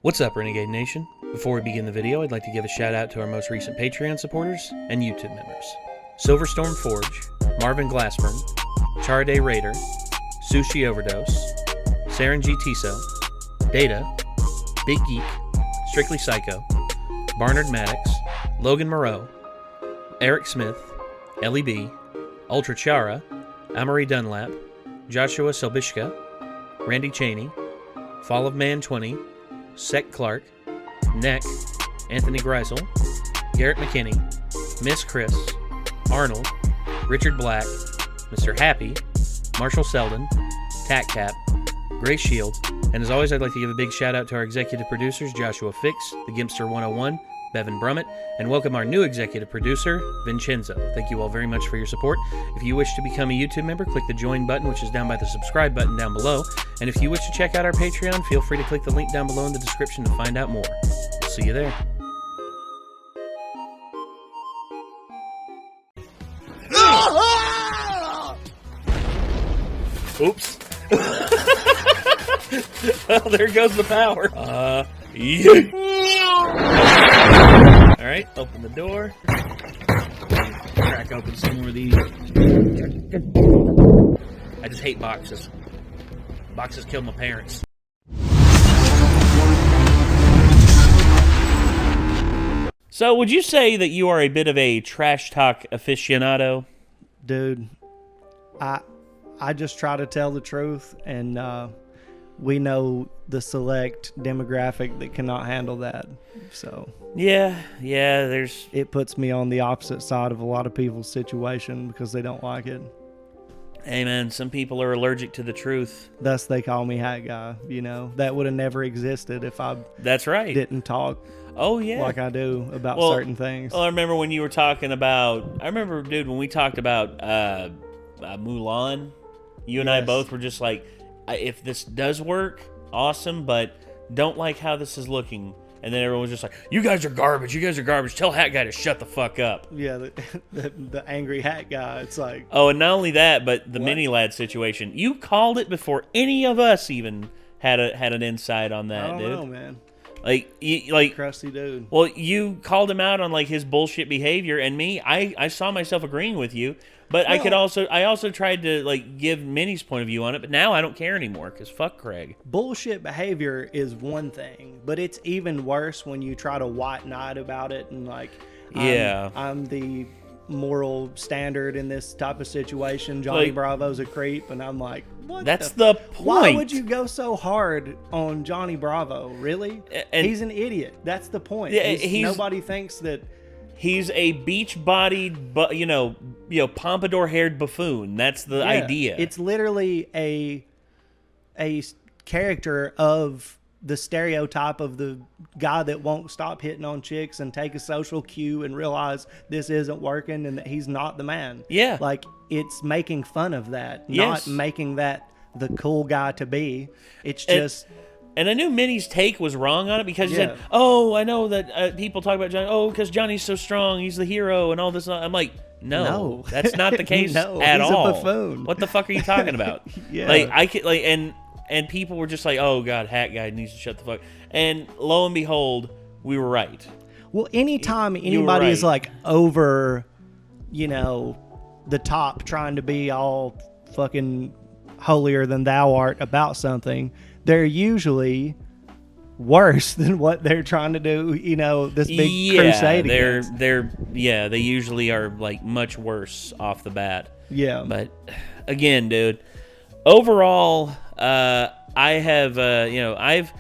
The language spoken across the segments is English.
What's up, Renegade Nation? Before we begin the video, I'd like to give a shout out to our most recent Patreon supporters and YouTube members. Silverstorm Forge, Marvin Glassburn, Charaday Raider, Sushi Overdose, Saren G. Tiso, Data, Big Geek, Strictly Psycho, Barnard Maddox, Logan Moreau, Eric Smith, Ellie B, Ultra Chara, Amory Dunlap, Joshua Selbishka, Randy Cheney, Fall of Man 20, Sec Clark, Neck, Anthony Greisel, Garrett McKinney, Miss Chris, Arnold, Richard Black, Mr. Happy, Marshall Selden, Tack Cap, Gray Shield, and as always, I'd like to give a big shout out to our executive producers, Joshua Fix, The Gimpster 101, Bevan Brummett, and welcome our new executive producer, Vincenzo. Thank you all very much for your support. If you wish to become a YouTube member, click the join button, which is down by the subscribe button down below. And if you wish to check out our Patreon, feel free to click the link down below in the description to find out more. We'll see you there. Oops. Well, there goes the power. All right, open the door. Crack open some more of these. I just hate boxes. Boxes killed my parents. So, would you say that you are a bit of a trash talk aficionado? Dude, I just try to tell the truth, and we know the select demographic that cannot handle that. So yeah, there's... It puts me on the opposite side of a lot of people's situation because they don't like it. Hey, man, some people are allergic to the truth. Thus, they call me Hat Guy, you know. That would have never existed if I That's right. didn't talk like I do about certain things. Well, I remember when you were talking about... I remember, dude, when we talked about Mulan, you and I both were just like, if this does work, awesome, but don't like how this is looking. And then everyone was just like, you guys are garbage. You guys are garbage. Tell Hat Guy to shut the fuck up. Yeah, the angry Hat Guy. It's like... Oh, and not only that, but the mini lad situation. You called it before any of us even had an insight on that, I don't dude. know, man. Like Crusty dude. Well, you called him out on like his bullshit behavior, and me, I saw myself agreeing with you, but I also tried to like give Minnie's point of view on it, but now I don't care anymore because fuck Craig. Bullshit behavior is one thing, but it's even worse when you try to white knight about it and like, I'm the moral standard in this type of situation. Johnny Bravo's a creep, and I'm like, what? That's the point. Why would you go so hard on Johnny Bravo? Really? And he's an idiot. That's the point. Yeah, nobody thinks that he's a beach-bodied, pompadour-haired buffoon. That's the idea. It's literally a character of the stereotype of the guy that won't stop hitting on chicks and take a social cue and realize this isn't working and that he's not the man. Yeah. Like, it's making fun of that, not making that the cool guy to be. It's just... And I knew Minnie's take was wrong on it because he said, oh, I know that people talk about Johnny, because Johnny's so strong, he's the hero and all this. I'm like, no. That's not the case at all. He's a buffoon. What the fuck are you talking about? And people were just like, oh, God, Hat Guy needs to shut the fuck. And lo and behold, we were right. Well, anytime anybody is like over, the top trying to be all fucking holier than thou art about something, they're usually worse than what they're trying to do, this big crusade against. They usually are like much worse off the bat. Yeah. But again, dude, overall, I have, I've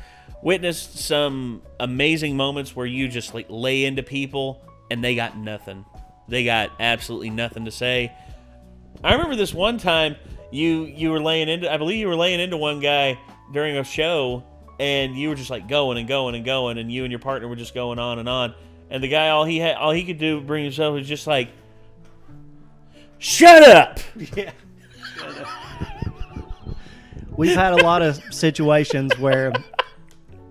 witnessed some amazing moments where you just like lay into people and they got nothing. They got absolutely nothing to say. I remember this one time you were laying into, I believe you were laying into one guy during a show, and you were just like going and going and going, and you and your partner were just going on, and the guy all he could do to bring himself was just like, shut up. Yeah. Shut up. We've had a lot of situations where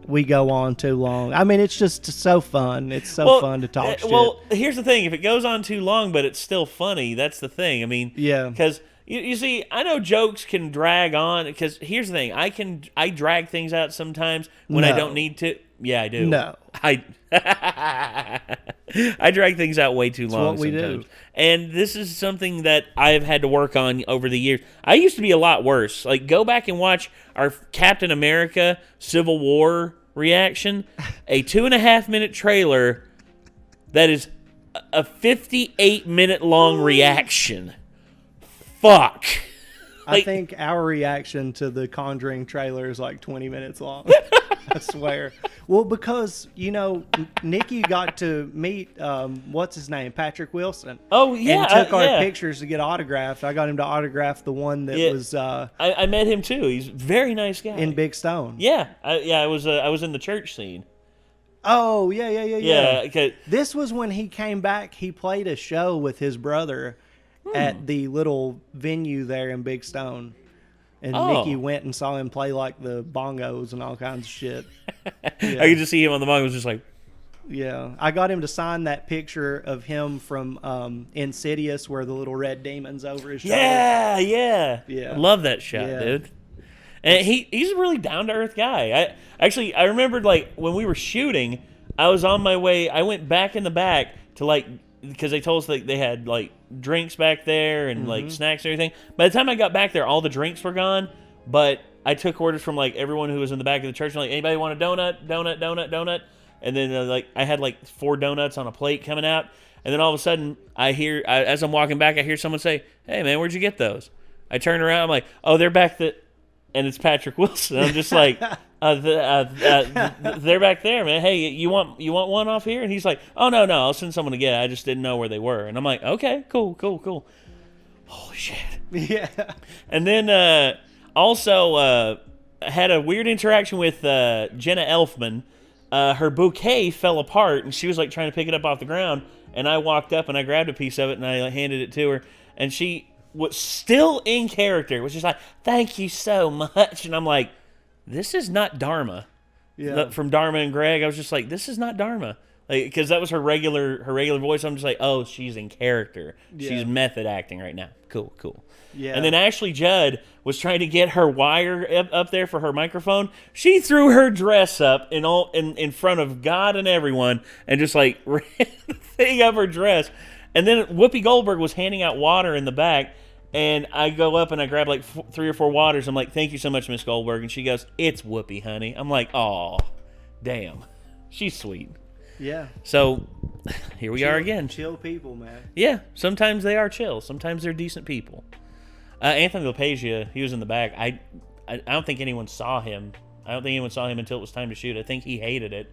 we go on too long. I mean, it's just so fun. It's so fun to talk shit. Well, here's the thing: if it goes on too long, but it's still funny, that's the thing. I mean, because You see, I know jokes can drag on, because here's the thing. I drag things out sometimes when I don't need to. Yeah, I do. No. I drag things out way too long what we sometimes. do. And this is something that I've had to work on over the years. I used to be a lot worse. Like, go back and watch our Captain America Civil War reaction. A 2.5-minute trailer that is a 58-minute long reaction. Fuck. I think our reaction to the Conjuring trailer is like 20 minutes long. I swear. Well, because, you know, Nikki got to meet, what's his name? Patrick Wilson. Oh, yeah. And took our pictures to get autographed. I got him to autograph the one that was... I met him, too. He's a very nice guy. In Big Stone. Yeah. I was in the church scene. Oh, yeah. Yeah. Okay. This was when he came back. He played a show with his brother at the little venue there in Big Stone. And Nikki went and saw him play like the bongos and all kinds of shit. Yeah. I could just see him on the bongos just like... Yeah. I got him to sign that picture of him from Insidious where the little red demon's over his shoulder. Yeah. Yeah. I love that shot, dude. And he's a really down-to-earth guy. I remembered, like, when we were shooting, I was on my way... I went back in the back to, like... Because they told us like they had like drinks back there and like snacks and everything. By the time I got back there, all the drinks were gone. But I took orders from like everyone who was in the back of the church. Like, anybody want a donut? And then like I had like 4 donuts on a plate coming out. And then all of a sudden, as I'm walking back, I hear someone say, "Hey man, where'd you get those?" I turn around, I'm like, "Oh, they're back and it's Patrick Wilson." I'm just like, they're back there, man. Hey, you want one off here? And he's like, "Oh no, I'll send someone to get it. I just didn't know where they were." And I'm like, "Okay, cool. Holy shit." Yeah. And then also had a weird interaction with Jenna Elfman. Her bouquet fell apart, and she was like trying to pick it up off the ground. And I walked up and I grabbed a piece of it and I handed it to her, and she was still in character, was just like, "Thank you so much." And I'm like, this is not Dharma. Yeah. From Dharma and Greg, I was just like, this is not Dharma. Like, because that was her regular voice. I'm just like, oh, she's in character. Yeah. She's method acting right now. Cool. Yeah. And then Ashley Judd was trying to get her wire up there for her microphone. She threw her dress up in front of God and everyone and just like ran the thing up her dress. And then Whoopi Goldberg was handing out water in the back. And I go up and I grab like 3 or 4 waters. I'm like, "Thank you so much, Miss Goldberg." And she goes, "It's Whoopi, honey." I'm like, "Oh, damn. She's sweet." Yeah. So here we are again. Chill people, man. Yeah. Sometimes they are chill. Sometimes they're decent people. Anthony LaPagia, he was in the back. I don't think anyone saw him. I don't think anyone saw him until it was time to shoot. I think he hated it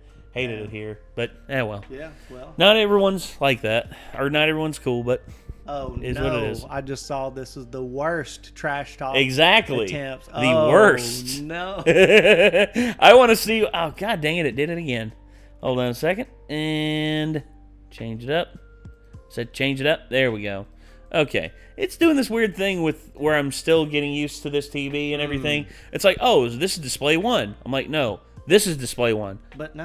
here. But, well. Yeah, well. Not everyone's like that. Or not everyone's cool, but... Oh, is no. what it is. I just saw this is the worst trash talk The attempt. worst. No. I want to see... Oh, god dang it. It did it again. Hold on a second. And change it up. Said change it up. There we go. Okay. It's doing this weird thing with where I'm still getting used to this TV and everything. It's like, oh, this is display 1. I'm like, no, this is display 1. But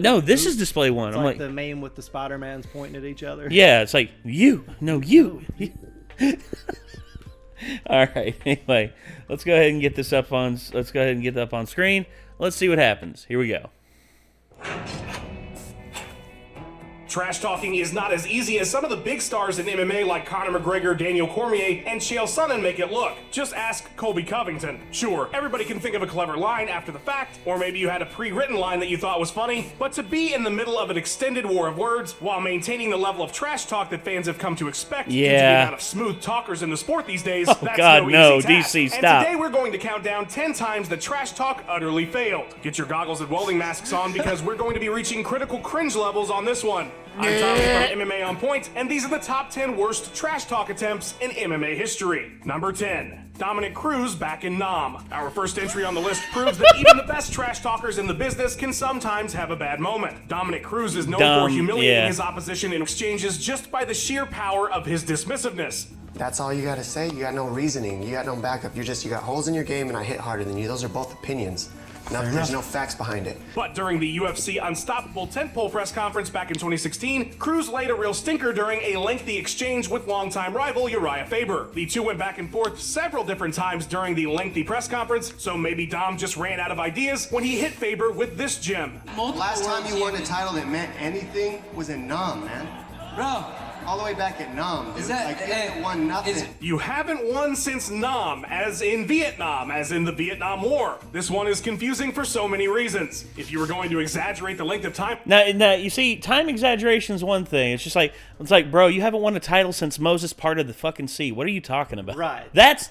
no, this is display 1. It's I'm like like the meme with the Spider-Mans pointing at each other. Yeah, it's like, you. All right. Anyway, let's go ahead and get this up on screen. Let's see what happens. Here we go. Trash talking is not as easy as some of the big stars in MMA like Conor McGregor, Daniel Cormier, and Chael Sonnen make it look. Just ask Colby Covington. Sure, everybody can think of a clever line after the fact, or maybe you had a pre-written line that you thought was funny, but to be in the middle of an extended war of words while maintaining the level of trash talk that fans have come to expect due to the amount of smooth talkers in the sport these days, that's no easy task. DC, stop. And today we're going to count down 10 times the trash talk utterly failed. Get your goggles and welding masks on because we're going to be reaching critical cringe levels on this one. I'm Tommy from MMA On Point, and these are the top 10 worst trash talk attempts in MMA history. Number 10. Dominic Cruz back in Nam. Our first entry on the list proves that even the best trash talkers in the business can sometimes have a bad moment. Dominic Cruz is known for humiliating his opposition in exchanges just by the sheer power of his dismissiveness. That's all you gotta say. You got no reasoning. You got no backup. You got holes in your game and I hit harder than you. Those are both opinions. There's no facts behind it. But during the UFC Unstoppable tentpole press conference back in 2016, Cruz laid a real stinker during a lengthy exchange with longtime rival Uriah Faber. The two went back and forth several different times during the lengthy press conference, so maybe Dom just ran out of ideas when he hit Faber with this gem. Last time you won a title that meant anything was in Nam, man. Bro. All the way back at Nam, dude. Is that, like, you haven't won nothing. You haven't won since Nam, as in Vietnam, as in the Vietnam War. This one is confusing for so many reasons. If you were going to exaggerate the length of time... Now, you see, time exaggeration is one thing. It's like, bro, you haven't won a title since Moses parted the fucking sea. What are you talking about? Right. That's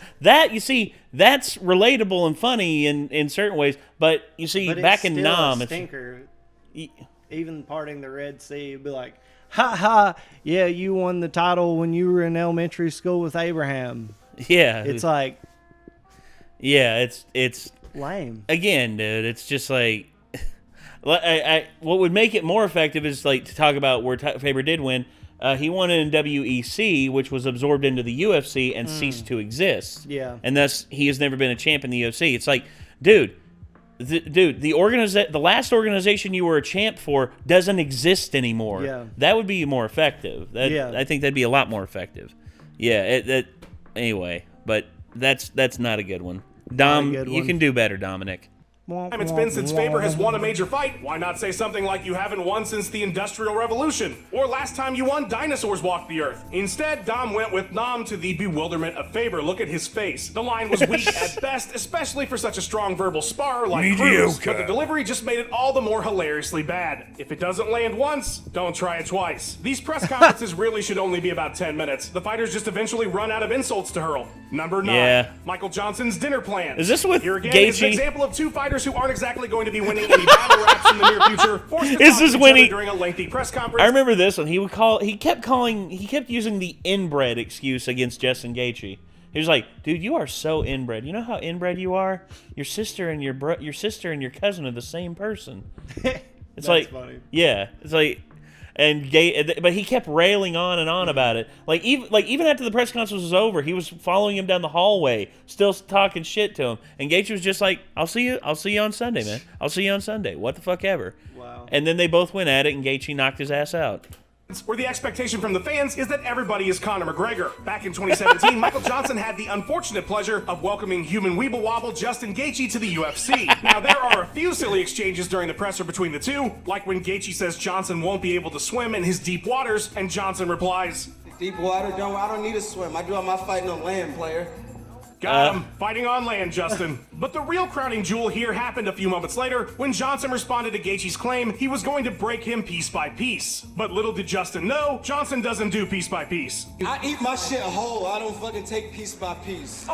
relatable and funny in certain ways, but you see, But back it's in still Nam, a stinker. Even parting the Red Sea, it'd be like, ha ha, yeah, you won the title when you were in elementary school with Abraham. yeah, It's like, yeah, it's lame. again, dude. It's just like, what would make it more effective is like to talk about where Faber did win. He won it in WEC, which was absorbed into the UFC and ceased to exist. Yeah. And thus he has never been a champ in the UFC. It's like, dude, the last organization you were a champ for doesn't exist anymore. Yeah. That would be more effective. Yeah. I think that'd be a lot more effective. Yeah. Anyway, but that's not a good one. Dom, Not a good you one. can do better, Dominic. It's been since Faber has won a major fight. Why not say something like you haven't won since the Industrial Revolution? Or last time you won, dinosaurs walked the earth. Instead, Dom went with Nam to the bewilderment of Faber. Look at his face. The line was weak at best, especially for such a strong verbal sparrer like Cruz. But the delivery just made it all the more hilariously bad. If it doesn't land once, don't try it twice. These press conferences really should only be about 10 minutes. The fighters just eventually run out of insults to hurl. Number 9, Yeah. Michael Johnson's dinner plan. Is this with Here again is an Gaethje? example of two fighters who aren't exactly going to be winning any battle raps in the near future. Forced to Is talk this to each when other he- during a lengthy press conference. I remember this one. He kept using the inbred excuse against Justin Gaethje. He was like, "Dude, you are so inbred. You know how inbred you are? Your sister and your cousin are the same person." It's like, funny. yeah, it's like, but he kept railing on and on about it. Like even after the press conference was over, he was following him down the hallway, still talking shit to him. And Gaethje was just like, I'll see you on Sunday, man. I'll see you on Sunday. What the fuck ever." Wow. And then they both went at it, and Gaethje knocked his ass out. Where the expectation from the fans is that everybody is Conor McGregor. Back in 2017, Michael Johnson had the unfortunate pleasure of welcoming human weeble wobble Justin Gaethje to the UFC. Now, there are a few silly exchanges during the presser between the two, like when Gaethje says Johnson won't be able to swim in his deep waters, and Johnson replies, Deep water, I don't need to swim. I do all my fighting on land, player. "Got him, fighting on land, Justin." But the real crowning jewel here happened a few moments later when Johnson responded to Gaethje's claim he was going to break him piece by piece. But little did Justin know, Johnson doesn't do piece by piece. I eat my shit whole. I don't fucking take piece by piece.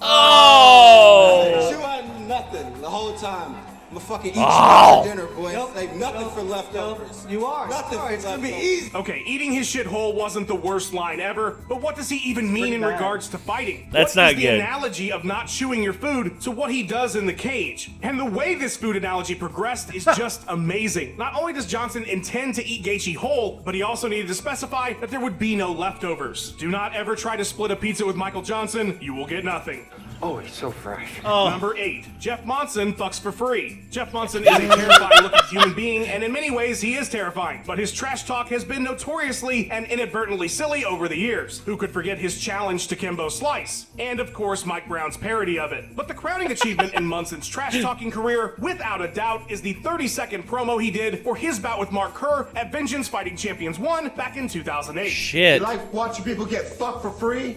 Oh! Chew on nothing the whole time. I'm gonna fucking eat you for dinner, boy. Save nothing for leftovers. You are. Nothing for It's gonna be leftovers. easy. Okay, eating his shithole wasn't the worst line ever, but what does he even mean in bad. regards to fighting? That's What not is the good. analogy of not chewing your food to what he does in the cage? And the way this food analogy progressed is just amazing. Not only does Johnson intend to eat Gaethje whole, but he also needed to specify that there would be no leftovers. Do not ever try to split a pizza with Michael Johnson. You will get nothing. Oh, it's so fresh. Number 8, Jeff Monson fucks for free. Jeff Monson is a terrifying looking human being, and in many ways he is terrifying. But his trash talk has been notoriously and inadvertently silly over the years. Who could forget his challenge to Kimbo Slice? And of course Mike Brown's parody of it. But the crowning achievement in Monson's trash talking career, without a doubt, is the 30-second promo he did for his bout with Mark Kerr at Vengeance Fighting Champions 1 back in 2008. Shit. You like watching people get fucked for free?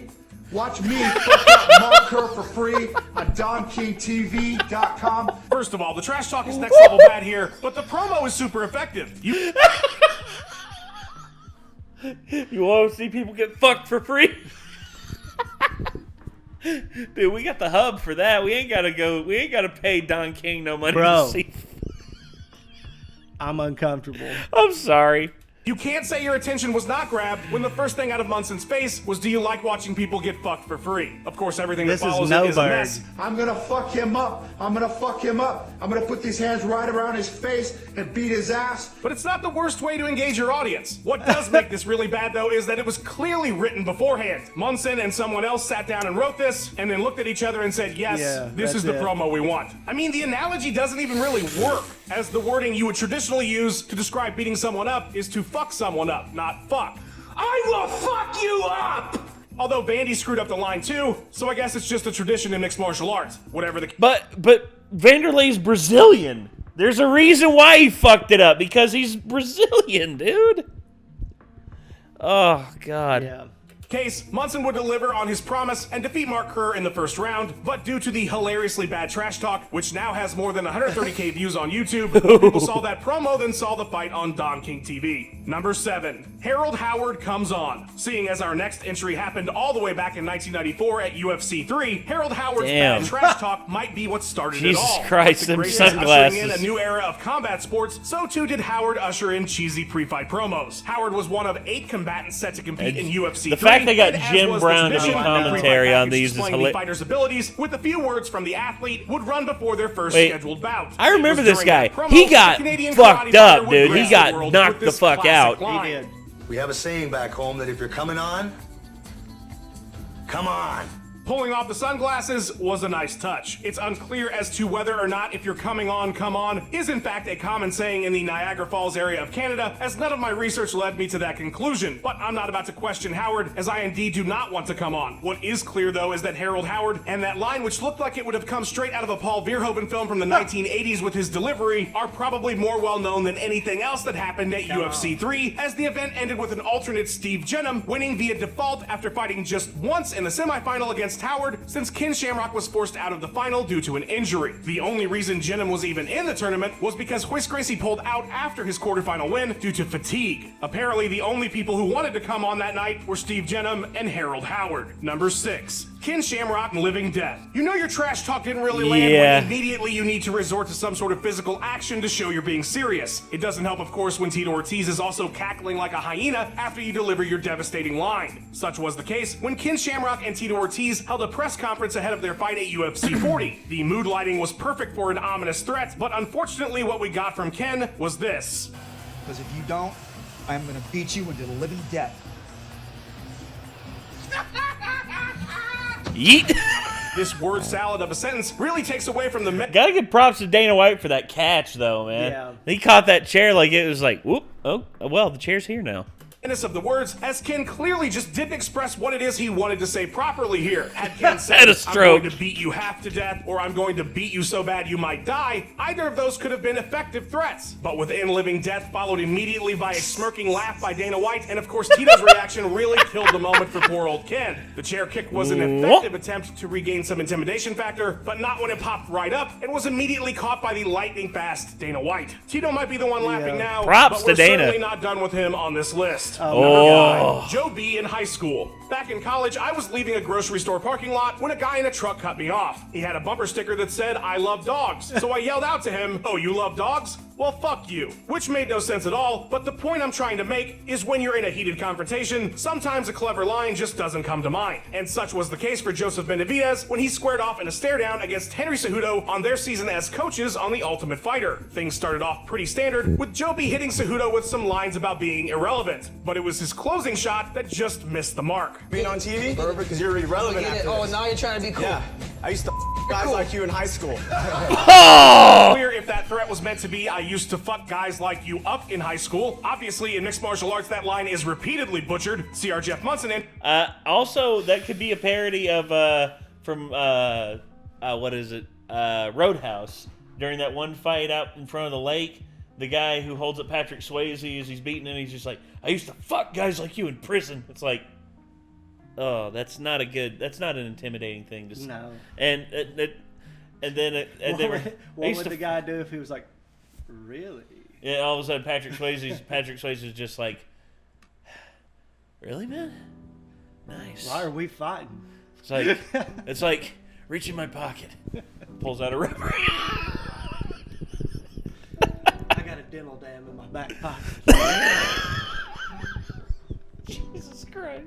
Watch me fuck up Mark Kerr for free on DonKingTV.com. First of all, the trash talk is next level bad here, but the promo is super effective. You want to see people get fucked for free? Dude, we got the hub for that. We ain't gotta pay Don King no money Bro. to see. I'm uncomfortable. I'm sorry. You can't say your attention was not grabbed when the first thing out of Munson's face was, do you like watching people get fucked for free? Of course, everything that follows it is a mess. I'm gonna fuck him up. I'm gonna fuck him up. I'm gonna put these hands right around his face and beat his ass. But it's not the worst way to engage your audience. What does make this really bad, though, is that it was clearly written beforehand. Munson and someone else sat down and wrote this, and then looked at each other and said, yes, this is the promo we want. I mean, the analogy doesn't even really work, as the wording you would traditionally use to describe beating someone up is to fuck someone up, not fuck. I will fuck you up! Although Vandy screwed up the line too, so I guess it's just a tradition in mixed martial arts. Whatever the... But Vanderlei's Brazilian. There's a reason why he fucked it up, because he's Brazilian, dude. Oh, God. Yeah. Case, Munson would deliver on his promise and defeat Mark Kerr in the first round, but due to the hilariously bad trash talk, which now has more than 130k views on YouTube, more people saw that promo than saw the fight on Don King TV. Number 7, Harold Howard comes on. Seeing as our next entry happened all the way back in 1994 at UFC 3, Harold Howard's bad trash talk might be what started it all. Jesus Christ, them sunglasses. Ushering in a new era of combat sports, so too did Howard usher in cheesy pre-fight promos. Howard was one of 8 combatants set to compete in UFC 3. They got Jim Brown to do commentary on these. The fighter's abilities with a few words from the athlete would run before their first scheduled bout. I remember this guy. He got fucked up, dude. He got knocked the fuck out. He did. We have a saying back home that if you're coming on, come on. Pulling off the sunglasses was a nice touch. It's unclear as to whether or not if you're coming on, come on, is in fact a common saying in the Niagara Falls area of Canada, as none of my research led me to that conclusion. But I'm not about to question Howard, as I indeed do not want to come on. What is clear, though, is that Harold Howard and that line, which looked like it would have come straight out of a Paul Verhoeven film from the 1980s with his delivery, are probably more well known than anything else that happened at UFC 3, as the event ended with an alternate Steve Jenham winning via default after fighting just once in the semifinal against Howard, since Ken Shamrock was forced out of the final due to an injury. The only reason Jenham was even in the tournament was because Royce Gracie pulled out after his quarterfinal win due to fatigue. Apparently, the only people who wanted to come on that night were Steve Jenham and Harold Howard. Number 6. Ken Shamrock and Living Death. You know your trash talk didn't really land when immediately you need to resort to some sort of physical action to show you're being serious. It doesn't help, of course, when Tito Ortiz is also cackling like a hyena after you deliver your devastating line. Such was the case when Ken Shamrock and Tito Ortiz held a press conference ahead of their fight at UFC 40. The mood lighting was perfect for an ominous threat, but unfortunately what we got from Ken was this. Because if you don't, I'm gonna beat you into the living death. Yeet. This word salad of a sentence really takes away from the... Gotta give props to Dana White for that catch, though, man. Yeah. He caught that chair like it was like, whoop, oh, well, the chair's here now. Of the words, as Ken clearly just didn't express what it is he wanted to say properly here. Had Ken said, I'm going to beat you half to death, or I'm going to beat you so bad you might die, either of those could have been effective threats. But with In Living Death followed immediately by a smirking laugh by Dana White, and of course Tito's reaction really killed the moment for poor old Ken. The chair kick was an effective attempt to regain some intimidation factor, but not when it popped right up and was immediately caught by the lightning fast Dana White. Tito might be the one laughing now, props but we're to Dana. certainly not done with him on this list. Oh. Joe B in high school. Back in college, I was leaving a grocery store parking lot when a guy in a truck cut me off. He had a bumper sticker that said, I love dogs. So I yelled out to him, oh, you love dogs? Well, fuck you. Which made no sense at all, but the point I'm trying to make is when you're in a heated confrontation, sometimes a clever line just doesn't come to mind. And such was the case for Joseph Benavidez when he squared off in a stare down against Henry Cejudo on their season as coaches on The Ultimate Fighter. Things started off pretty standard, with Joe B hitting Cejudo with some lines about being irrelevant. But it was his closing shot that just missed the mark. Being on TV? Perfect, because you're irrelevant after Oh, this. now you're trying to be cool. Yeah, I used to guys like you in high school. Clear if that threat was meant to be, I used to fuck guys like you up in high school. Obviously, in mixed martial arts, that line is repeatedly butchered. See our Jeff Munson in. Also, that could be a parody of, from, what is it? Roadhouse. During that one fight out in front of the lake, the guy who holds up Patrick Swayze as he's beating him, he's just like, I used to fuck guys like you in prison. It's like, oh, that's not an intimidating thing to say. No. What would the guy do if he was like, really? Yeah, all of a sudden Patrick Swayze's just like, really, man? Nice. Why are we fighting? It's like reach in my pocket, pulls out a rubber. I got a dental dam in my back pocket. Christ.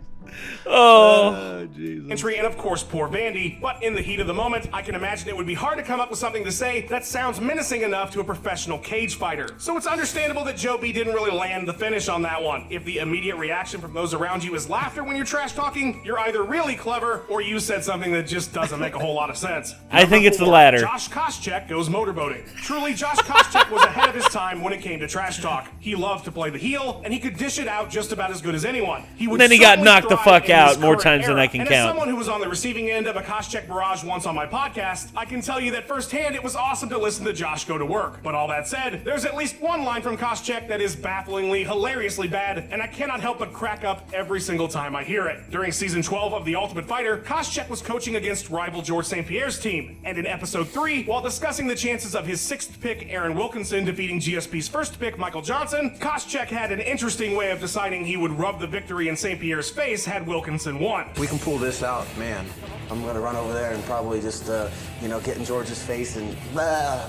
Oh, Jesus. Entry, and of course poor Vandy, but in the heat of the moment, I can imagine it would be hard to come up with something to say that sounds menacing enough to a professional cage fighter. So it's understandable that Joe B didn't really land the finish on that one. If the immediate reaction from those around you is laughter when you're trash talking, you're either really clever or you said something that just doesn't make a whole lot of sense. I think it's the latter. Josh Koscheck goes motorboating. Truly, Josh Koscheck was ahead of his time when it came to trash talk. He loved to play the heel, and he could dish it out just about as good as anyone. He would Then he got certainly knocked the thrive fuck in his out more current times than era. I can and count. As someone who was on the receiving end of a Koscheck barrage once on my podcast, I can tell you that firsthand it was awesome to listen to Josh go to work. But all that said, there's at least one line from Koscheck that is bafflingly, hilariously bad, and I cannot help but crack up every single time I hear it. During season 12 of The Ultimate Fighter, Koscheck was coaching against rival George St. Pierre's team, and in episode 3, while discussing the chances of his 6th pick Aaron Wilkinson defeating GSP's 1st pick Michael Johnson, Koscheck had an interesting way of deciding he would rub the victory in St. Pierre's face had Wilkinson won. We can pull this out, man. I'm gonna run over there and probably just, get in George's face and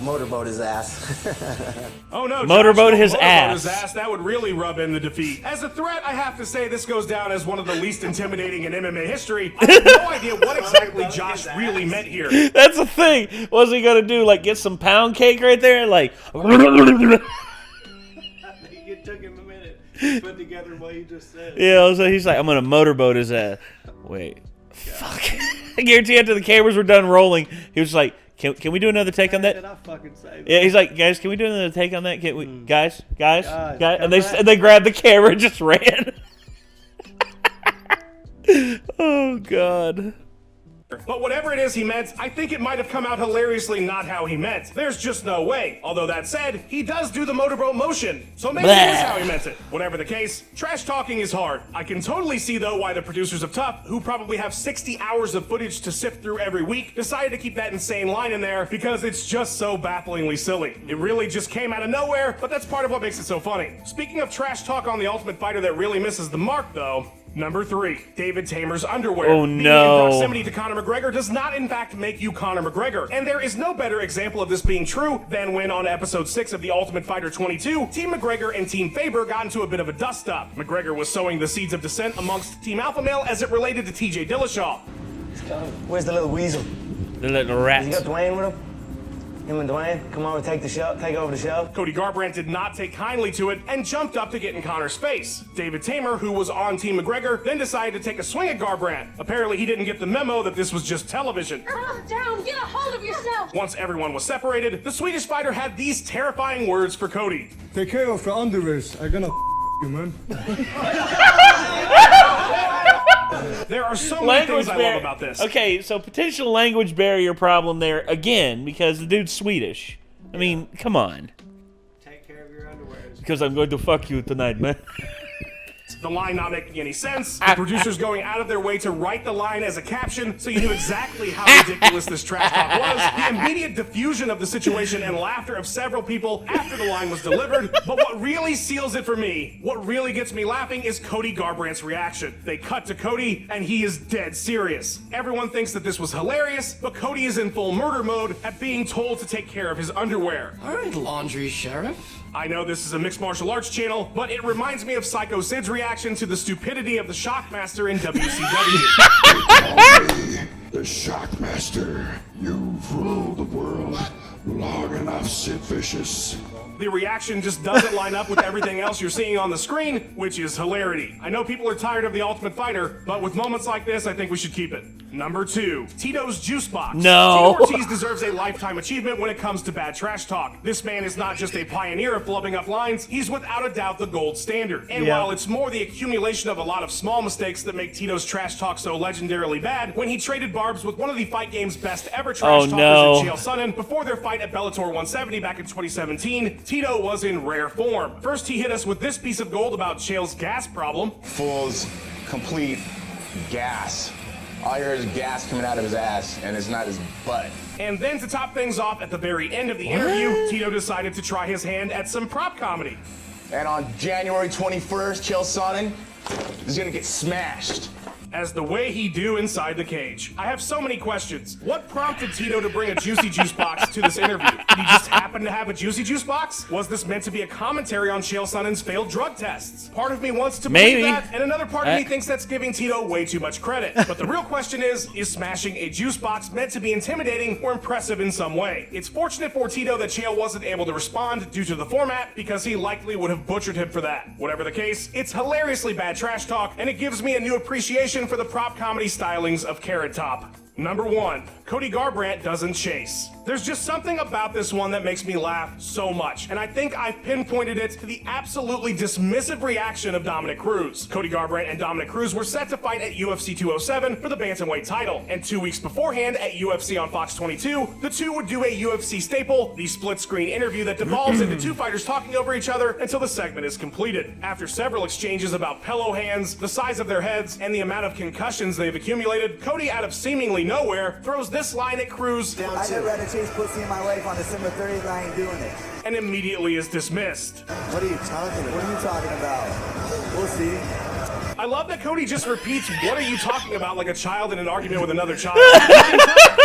motorboat his ass. Oh no, Motorboat Josh, his don't ass. His ass. That would really rub in the defeat. As a threat, I have to say this goes down as one of the least intimidating in MMA history. I have no idea what exactly Josh really meant here. That's the thing. What's he gonna do? Like get some pound cake right there? Like It took him a minute to put together what he just said. yeah, so he's like, I'm gonna motorboat his ass. Wait. Fuck. I guarantee after the cameras were done rolling, he was like, Can we do another take on that? Did I fucking say that? Yeah, he's like, guys, can we do another take on that? Can we, guys, and come they grabbed the camera and just ran. Oh God. But whatever it is he meant, I think it might have come out hilariously not how he meant. There's just no way. Although that said, he does do the motorboat motion. So maybe it is how he meant it. Whatever the case, trash talking is hard. I can totally see though why the producers of Tough, who probably have 60 hours of footage to sift through every week, decided to keep that insane line in there because it's just so bafflingly silly. It really just came out of nowhere, but that's part of what makes it so funny. Speaking of trash talk on The Ultimate Fighter that really misses the mark though, Number 3, David Tamer's underwear. Oh, Being no. in proximity to Conor McGregor does not in fact make you Conor McGregor. And there is no better example of this being true than when on episode 6 of The Ultimate Fighter 22, Team McGregor and Team Faber got into a bit of a dust-up. McGregor was sowing the seeds of dissent amongst Team Alpha Male as it related to TJ Dillashaw. Where's the little weasel? The little You rat. got Dwayne with him? Him and Dwayne, come over, take over the show. Cody Garbrandt did not take kindly to it and jumped up to get in Conor's face. David Tamer, who was on Team McGregor, then decided to take a swing at Garbrandt. Apparently he didn't get the memo that this was just television. Calm down, get a hold of yourself. Once everyone was separated, the Swedish fighter had these terrifying words for Cody. Take care of your underwears. I'm gonna you, man. There are so many things I love about this. Okay, so potential language barrier problem there again because the dude's Swedish. I mean, come on. Take care of your underwear. Because I'm going to fuck you tonight, man. The line not making any sense, the producers going out of their way to write the line as a caption so you knew exactly how ridiculous this trash talk was, the immediate diffusion of the situation and laughter of several people after the line was delivered. But what really seals it for me, what really gets me laughing is Cody Garbrandt's reaction. They cut to Cody and he is dead serious. Everyone thinks that this was hilarious, but Cody is in full murder mode at being told to take care of his underwear. All right, laundry sheriff. I know this is a mixed martial arts channel, but it reminds me of Psycho Sid's reaction to the stupidity of the Shockmaster in WCW. The Shockmaster, you've ruled the world long enough, Sid Vicious. The reaction just doesn't line up with everything else you're seeing on the screen, which is hilarity. I know people are tired of The Ultimate Fighter, but with moments like this, I think we should keep it. Number 2, Tito's Juice Box. No. Tito Ortiz deserves a lifetime achievement when it comes to bad trash talk. This man is not just a pioneer of flubbing up lines, he's without a doubt the gold standard. And while it's more the accumulation of a lot of small mistakes that make Tito's trash talk so legendarily bad, when he traded barbs with one of the Fight Game's best ever trash talkers in Chael Sonnen before their fight at Bellator 170 back in 2017, Tito was in rare form. First, he hit us with this piece of gold about Chael's gas problem. Fool's complete gas. All you heard is gas coming out of his ass, and it's not his butt. And then to top things off, at the very end of the interview, Tito decided to try his hand at some prop comedy. And on January 21st, Chael Sonnen is gonna get smashed. as the way he do inside the cage. I have so many questions. What prompted Tito to bring a Juicy Juice box to this interview? Did he just happen to have a Juicy Juice box? Was this meant to be a commentary on Chael Sonnen's failed drug tests? Part of me wants to believe that, and another part of me thinks that's giving Tito way too much credit. But the real question is smashing a juice box meant to be intimidating or impressive in some way? It's fortunate for Tito that Chael wasn't able to respond due to the format, because he likely would have butchered him for that. Whatever the case, it's hilariously bad trash talk, and it gives me a new appreciation for the prop comedy stylings of Carrot Top. Number 1, Cody Garbrandt doesn't chase. There's just something about this one that makes me laugh so much, and I think I've pinpointed it to the absolutely dismissive reaction of Dominic Cruz. Cody Garbrandt and Dominic Cruz were set to fight at UFC 207 for the bantamweight title, and 2 weeks beforehand at UFC on Fox 22, the two would do a UFC staple, the split-screen interview that devolves into two fighters talking over each other until the segment is completed. After several exchanges about pillow hands, the size of their heads, and the amount of concussions they've accumulated, Cody, out of seemingly nowhere, throws this line at Cruz. I never had to chase pussy in my life on December 30th, I ain't doing it. And immediately is dismissed. What are you talking about? What are you talking about? We'll see. I love that Cody just repeats, "What are you talking about?" like a child in an argument with another child.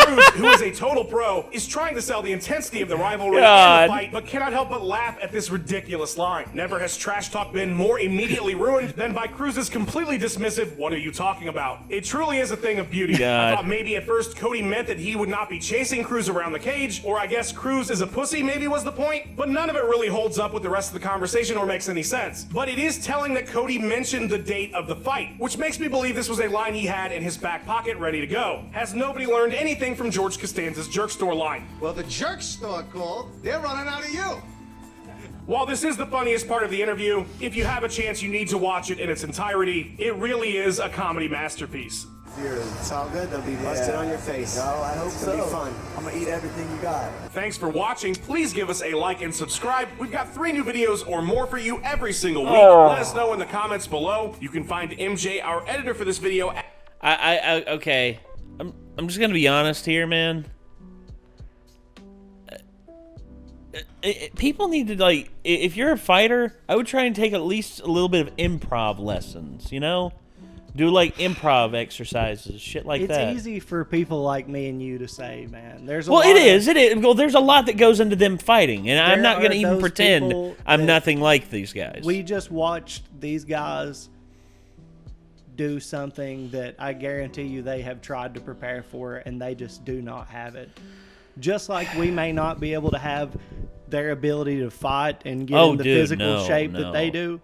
Cruz, who is a total pro, is trying to sell the intensity of the rivalry and the fight, but cannot help but laugh at this ridiculous line. Never has trash talk been more immediately ruined than by Cruz's completely dismissive, "What are you talking about?" It truly is a thing of beauty. I thought maybe at first Cody meant that he would not be chasing Cruz around the cage, or I guess Cruz is a pussy maybe was the point, but none of it really holds up with the rest of the conversation or makes any sense. But it is telling that Cody mentioned the date of the fight, which makes me believe this was a line he had in his back pocket ready to go. Has nobody learned anything from George Costanza's Jerk Store line? Well, the Jerk Store called. They're running out of you. While this is the funniest part of the interview, if you have a chance, you need to watch it in its entirety. It really is a comedy masterpiece. It's all good. They'll be busted on your face. No, I hope so. It'll be fun. I'm gonna eat everything you got. Thanks for watching. Please give us a like and subscribe. We've got 3 new videos or more for you every single week. Let us know in the comments below. You can find MJ, our editor for this video. Okay. I'm just gonna be honest here, man. People need to, like, if you're a fighter, I would try and take at least a little bit of improv lessons, you know? Do, like, improv exercises, shit like that. It's easy for people like me and you to say, man. There's a well, lot it is. Well, there's a lot that goes into them fighting, and I'm not going to even pretend I'm nothing like these guys. We just watched these guys do something that I guarantee you they have tried to prepare for, and they just do not have it. Just like we may not be able to have their ability to fight and get in the physical shape that they do.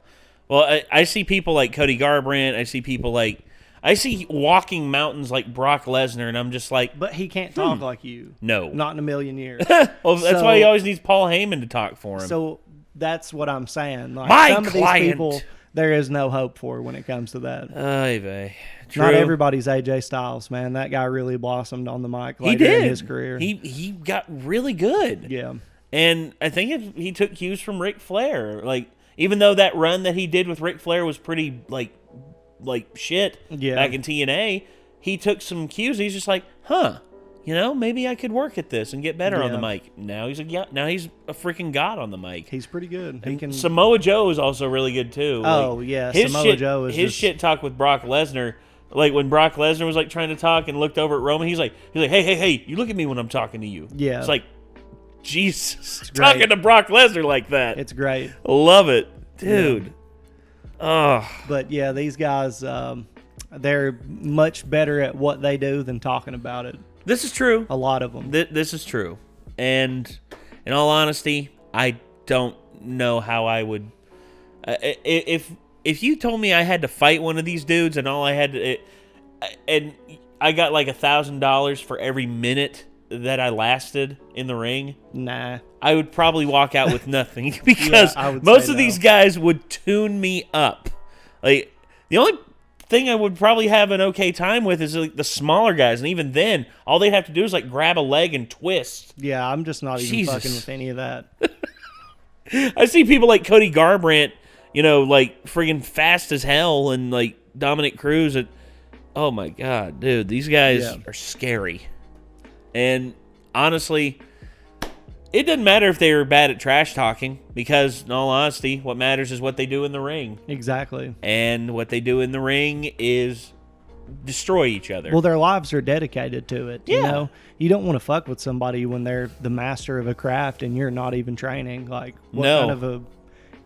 Well, I see people like Cody Garbrandt. I see people like... I see walking mountains like Brock Lesnar, and I'm just like... But he can't talk like you. No. Not in a million years. Well, that's why he always needs Paul Heyman to talk for him. So that's what I'm saying. Like, My some client. of these people, there is no hope for when it comes to that. True. Not everybody's AJ Styles, man. That guy really blossomed on the mic later in his career. He got really good. Yeah. And I think he took cues from Ric Flair. Like, even though that run that he did with Ric Flair was pretty, like shit back in TNA, he took some cues. He's just like, you know, maybe I could work at this and get better on the mic. Now he's a freaking god on the mic. He's pretty good. Samoa Joe is also really good too. Oh, yeah. Samoa Joe is his shit talk with Brock Lesnar. Like when Brock Lesnar was like trying to talk and looked over at Roman, he's like, hey, you look at me when I'm talking to you. Yeah. It's like, Jesus, talking to Brock Lesnar like that. It's great. Love it, dude. But yeah, these guys, they're much better at what they do than talking about it. This is true. A lot of them. This is true. And in all honesty, I don't know how I would... If you told me I had to fight one of these dudes and all I had to... and I got like $1,000 for every minute that I lasted in the ring... Nah. I would probably walk out with nothing because most of these guys would tune me up. Like, the only thing I would probably have an okay time with is like the smaller guys, and even then, all they'd have to do is like grab a leg and twist. Yeah, I'm just not even fucking with any of that. I see people like Cody Garbrandt, you know, like friggin' fast as hell, and like Dominic Cruz. Oh my god, dude, these guys are scary. And honestly, it doesn't matter if they were bad at trash talking, because in all honesty, what matters is what they do in the ring. Exactly. And what they do in the ring is destroy each other. Well, their lives are dedicated to it. Yeah. You know, you don't want to fuck with somebody when they're the master of a craft and you're not even training. Like, what kind of a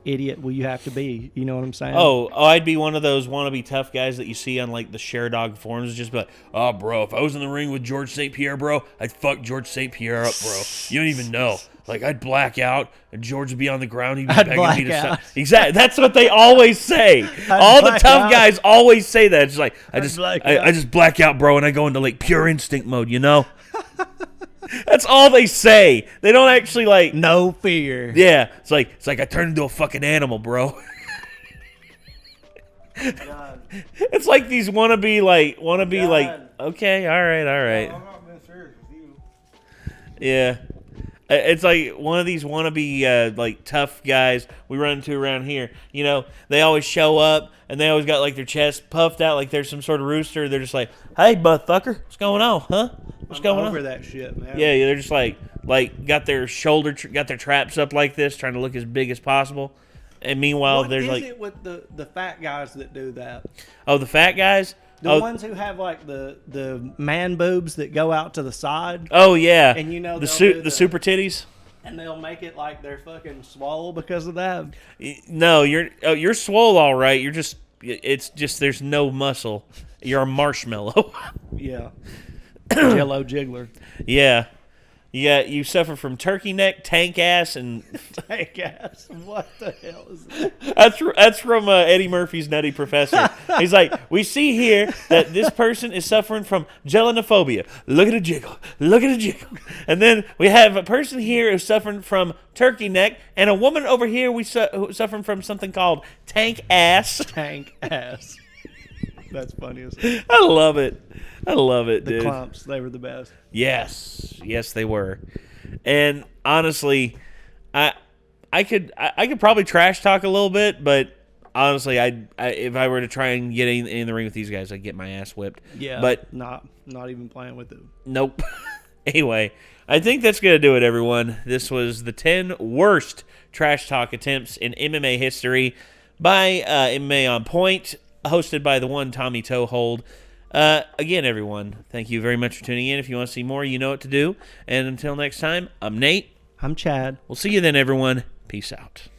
idiot will you have to be? You know what I'm saying? Oh, I'd be one of those wannabe tough guys that you see on like the Share Dog forums, just be like, oh, bro, if I was in the ring with George St. Pierre, bro, I'd fuck George St. Pierre up, bro. You don't even know. Like, I'd black out, and George would be on the ground. He'd be begging me to stop. Exactly. That's what they always say. All the tough guys always say that. It's like, I just black out, bro, and I go into like pure instinct mode, you know? That's all they say. They don't actually like no fear. Yeah, it's like I turned into a fucking animal, bro. It's like these wannabe like okay, all right. I'm not being serious with you. Yeah. It's like one of these wannabe like tough guys we run into around here. You know, they always show up and they always got like their chest puffed out like there's some sort of rooster. They're just like, "Hey, motherfucker, what's going on, huh? What's going on?" Over that shit, man. Yeah, they're just like got their got their traps up like this, trying to look as big as possible. And meanwhile, there's like, what is it with the fat guys that do that? Oh, the fat guys. The ones who have like the man boobs that go out to the side. Oh yeah, and you know the super titties. And they'll make it like they're fucking swole because of that. No, you're swole all right. It's just there's no muscle. You're a marshmallow. Yeah, Jello jiggler. Yeah. You suffer from turkey neck, tank ass, and tank ass. What the hell is that? That's from Eddie Murphy's Nutty Professor. He's like, we see here that this person is suffering from gelanophobia. Look at a jiggle. Look at a jiggle. And then we have a person here who's suffering from turkey neck, and a woman over here who's suffering from something called tank ass. Tank ass. That's funny as hell. I love it. Dude. The clumps, they were the best. Yes, they were. And honestly, I could probably trash talk a little bit, but honestly, if I were to try and get in the ring with these guys, I'd get my ass whipped. Yeah, but not even playing with it. Nope. Anyway, I think that's gonna do it, everyone. This was the 10 worst trash talk attempts in MMA history by MMA On Point, hosted by the one Tommy Toehold. Again, everyone, thank you very much for tuning in. If you want to see more, you know what to do. And until next time, I'm Nate. I'm Chad. We'll see you then, everyone. Peace out.